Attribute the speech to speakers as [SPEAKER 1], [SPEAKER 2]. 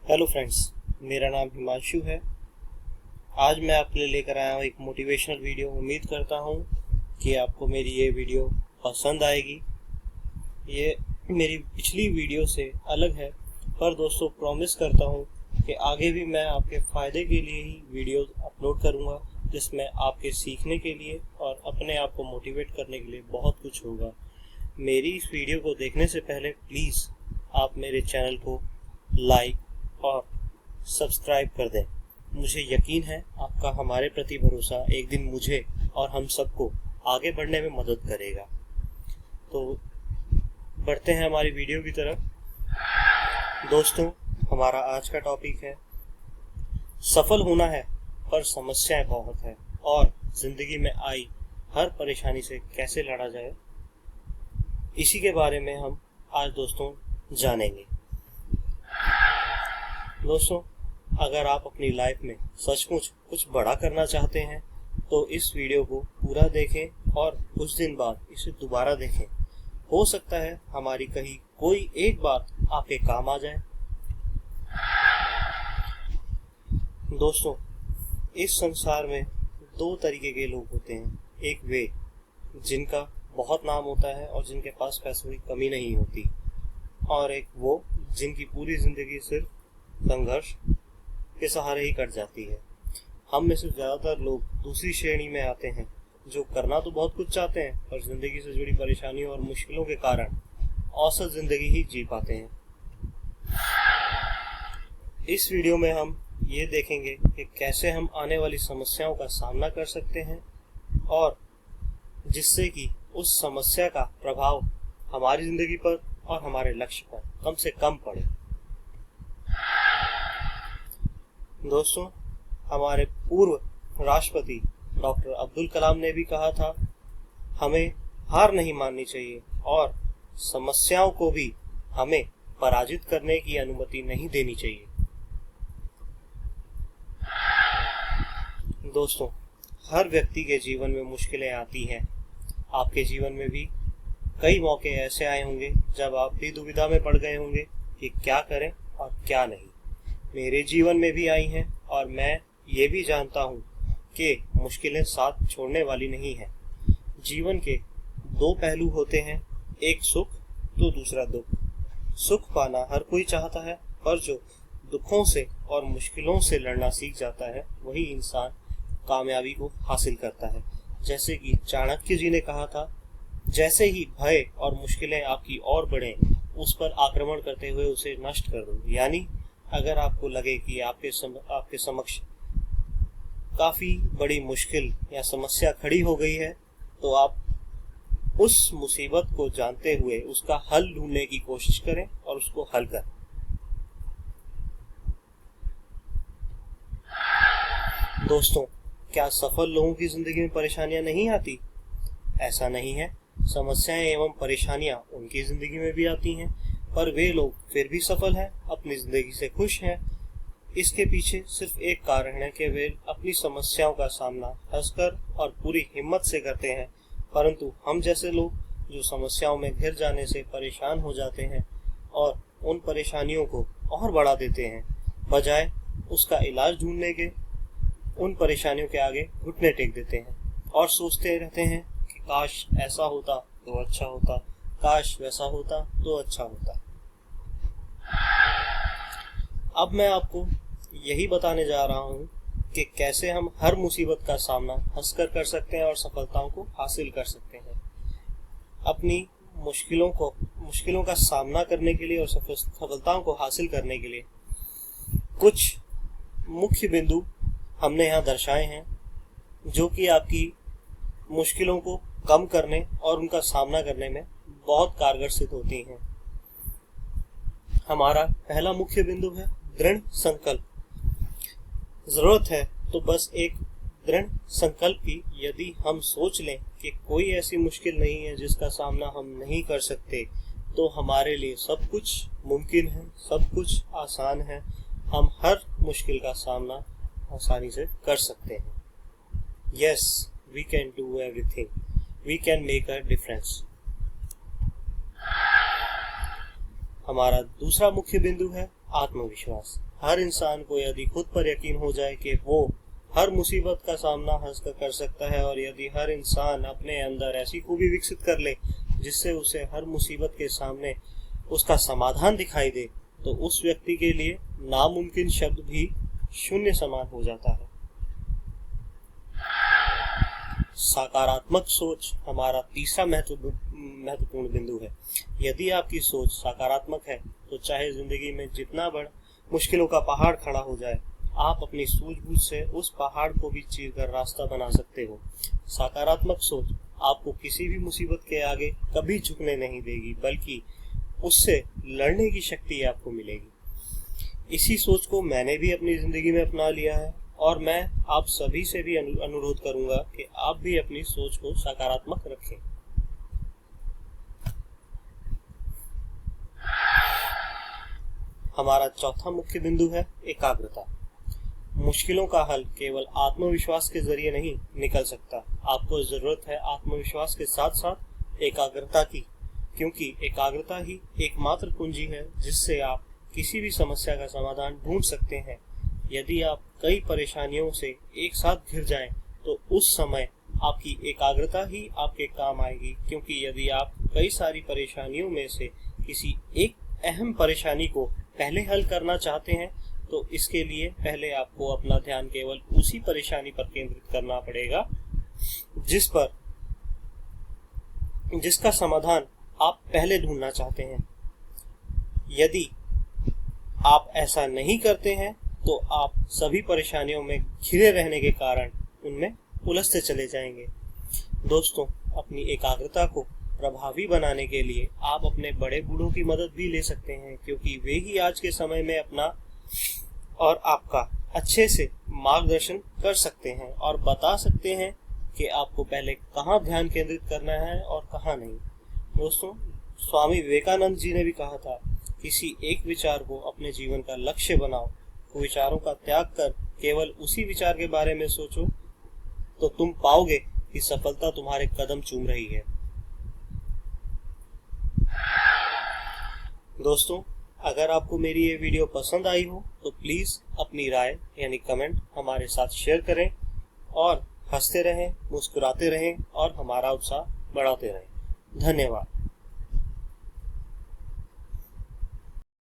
[SPEAKER 1] Hello friends, मेरा नाम हिमांशु है। आज मैं आपके लिए लेकर आया हूँ एक मोटिवेशनल वीडियो। उम्मीद करता हूँ कि आपको मेरी ये वीडियो पसंद आएगी। ये मेरी पिछली वीडियो से अलग है, पर दोस्तों प्रॉमिस करता हूँ कि आगे भी मैं आपके फ़ायदे के लिए ही वीडियो अपलोड करूँगा, जिसमें आपके सीखने के लिए और अपने आप को मोटिवेट करने के लिए बहुत कुछ होगा। मेरी इस वीडियो को देखने से पहले प्लीज़ आप मेरे चैनल को लाइक और सब्सक्राइब कर दें। मुझे यकीन है आपका हमारे प्रति भरोसा एक दिन मुझे और हम सबको आगे बढ़ने में मदद करेगा। तो बढ़ते हैं हमारी वीडियो की तरफ। दोस्तों, हमारा आज का टॉपिक है सफल होना है पर समस्याएं बहुत है और जिंदगी में आई हर परेशानी से कैसे लड़ा जाए, इसी के बारे में हम आज दोस्तों जानेंगे। दोस्तों, अगर आप अपनी लाइफ में सचमुच कुछ बड़ा करना चाहते हैं तो इस वीडियो को पूरा देखें और कुछ दिन बाद इसे दोबारा देखें। हो सकता है हमारी कहीं कोई एक बात आपके काम आ जाए। दोस्तों, इस संसार में दो तरीके के लोग होते हैं। एक वे जिनका बहुत नाम होता है और जिनके पास पैसों की कमी नहीं होती, और एक वो जिनकी पूरी जिंदगी सिर्फ संघर्ष के सहारे ही कट जाती है। हम में से ज्यादातर लोग दूसरी श्रेणी में आते हैं, जो करना तो बहुत कुछ चाहते हैं पर जिंदगी से जुड़ी परेशानियों और मुश्किलों के कारण औसत जिंदगी ही जी पाते हैं। इस वीडियो में हम ये देखेंगे कि कैसे हम आने वाली समस्याओं का सामना कर सकते हैं और जिससे कि उस समस्या का प्रभाव हमारी जिंदगी पर और हमारे लक्ष्य पर कम से कम पड़े। दोस्तों, हमारे पूर्व राष्ट्रपति डॉक्टर अब्दुल कलाम ने भी कहा था, हमें हार नहीं माननी चाहिए और समस्याओं को भी हमें पराजित करने की अनुमति नहीं देनी चाहिए। दोस्तों, हर व्यक्ति के जीवन में मुश्किलें आती हैं। आपके जीवन में भी कई मौके ऐसे आए होंगे जब आप भी दुविधा में पड़ गए होंगे कि क्या करें और क्या नहीं। मेरे जीवन में भी आई हैं और मैं ये भी जानता हूँ कि मुश्किलें साथ छोड़ने वाली नहीं हैं। जीवन के दो पहलू होते हैं, एक सुख तो दूसरा दुख। सुख पाना हर कोई चाहता है, पर जो दुखों से और मुश्किलों से लड़ना सीख जाता है वही इंसान कामयाबी को हासिल करता है। जैसे कि चाणक्य जी ने कहा था, जैसे ही भय और मुश्किलें आपकी ओर बढ़ें, उस पर आक्रमण करते हुए उसे नष्ट कर दो। यानी अगर आपको लगे कि आपके समक्ष काफी बड़ी मुश्किल या समस्या खड़ी हो गई है, तो आप उस मुसीबत को जानते हुए उसका हल ढूंढने की कोशिश करें और उसको हल करें। दोस्तों, क्या सफल लोगों की जिंदगी में परेशानियां नहीं आती? ऐसा नहीं है। समस्याएं एवं परेशानियां उनकी जिंदगी में भी आती हैं, पर वे लोग फिर भी सफल हैं, अपनी जिंदगी से खुश हैं। इसके पीछे सिर्फ एक कारण है कि वे अपनी समस्याओं का सामना हंसकर और पूरी हिम्मत से करते हैं। परंतु हम जैसे लोग जो समस्याओं में घिर जाने से परेशान हो जाते हैं और उन परेशानियों को और बढ़ा देते हैं, बजाय उसका इलाज ढूंढने के, उन परेशानियों के आगे घुटने टेक देते हैं और सोचते रहते हैं कि काश ऐसा होता तो अच्छा होता, काश वैसा होता तो अच्छा होता। अब मैं आपको यही बताने जा रहा हूँ कि कैसे हम हर मुसीबत का सामना हंसकर कर सकते हैं और सफलताओं को हासिल कर सकते हैं। अपनी मुश्किलों का सामना करने के लिए और सफलताओं को हासिल करने के लिए कुछ मुख्य बिंदु हमने यहाँ दर्शाए हैं, जो कि आपकी मुश्किलों को कम करने और उनका सामना करने में बहुत कारगर सिद्ध होती हैं। हमारा पहला मुख्य बिंदु है दृढ़ संकल्प। जरूरत है तो बस एक दृढ़ संकल्प की। यदि हम सोच लें कि कोई ऐसी मुश्किल नहीं है जिसका सामना हम नहीं कर सकते, तो हमारे लिए सब कुछ मुमकिन है, सब कुछ आसान है। हम हर मुश्किल का सामना आसानी से कर सकते हैं। Yes, we can do everything. We can make a difference. हमारा दूसरा मुख्य बिंदु है आत्मविश्वास। हर इंसान को यदि खुद पर यकीन हो जाए कि वो हर मुसीबत का सामना हंसकर कर सकता है, और यदि हर इंसान अपने अंदर ऐसी खूबी विकसित कर ले जिससे उसे हर मुसीबत के सामने उसका समाधान दिखाई दे, तो उस व्यक्ति के लिए नामुमकिन शब्द भी शून्य समान हो जाता है। सकारात्मक सोच हमारा तीसरा महत्वपूर्ण बिंदु है। यदि आपकी सोच सकारात्मक है तो चाहे जिंदगी में जितना बड़ा मुश्किलों का पहाड़ खड़ा हो जाए, आप अपनी सूझबूझ से उस पहाड़ को भी चीरकर रास्ता बना सकते हो। सकारात्मक सोच आपको किसी भी मुसीबत के आगे कभी झुकने नहीं देगी, बल्कि उससे लड़ने की शक्ति आपको मिलेगी। इसी सोच को मैंने भी अपनी जिंदगी में अपना लिया है, और मैं आप सभी से भी अनुरोध करूंगा कि आप भी अपनी सोच को सकारात्मक रखें। हमारा चौथा मुख्य बिंदु है एकाग्रता। मुश्किलों का हल केवल आत्मविश्वास के जरिए नहीं निकल सकता। आपको जरूरत है आत्मविश्वास के साथ साथ एकाग्रता की, क्योंकि एकाग्रता ही एकमात्र कुंजी है जिससे आप किसी भी समस्या का समाधान ढूंढ सकते हैं। यदि आप कई परेशानियों से एक साथ घिर जाएं, तो उस समय आपकी एकाग्रता ही आपके काम आएगी, क्योंकि यदि आप कई सारी परेशानियों में से किसी एक अहम परेशानी को पहले हल करना चाहते हैं, तो इसके लिए पहले आपको अपना ध्यान केवल उसी परेशानी पर केंद्रित करना पड़ेगा जिसका समाधान आप पहले ढूंढना चाहते हैं। यदि आप ऐसा नहीं करते हैं तो आप सभी परेशानियों में घिरे रहने के कारण उनमें उलझते चले जाएंगे। दोस्तों, अपनी एकाग्रता को प्रभावी बनाने के लिए आप अपने बड़े बूढ़ों की मदद भी ले सकते हैं, क्योंकि वे ही आज के समय में अपना और आपका अच्छे से मार्गदर्शन कर सकते हैं और बता सकते हैं कि आपको पहले कहाँ ध्यान केंद्रित करना है और कहाँ नहीं। दोस्तों, स्वामी विवेकानंद जी ने भी कहा था, किसी एक विचार को अपने जीवन का लक्ष्य बनाओ। विचारों का त्याग कर केवल उसी विचार के बारे में सोचो, तो तुम पाओगे कि सफलता तुम्हारे कदम चूम रही है। दोस्तों, अगर आपको मेरी ये वीडियो पसंद आई हो तो प्लीज अपनी राय यानी कमेंट हमारे साथ शेयर करें, और हंसते रहें, मुस्कुराते रहें और हमारा उत्साह बढ़ाते रहें। धन्यवाद।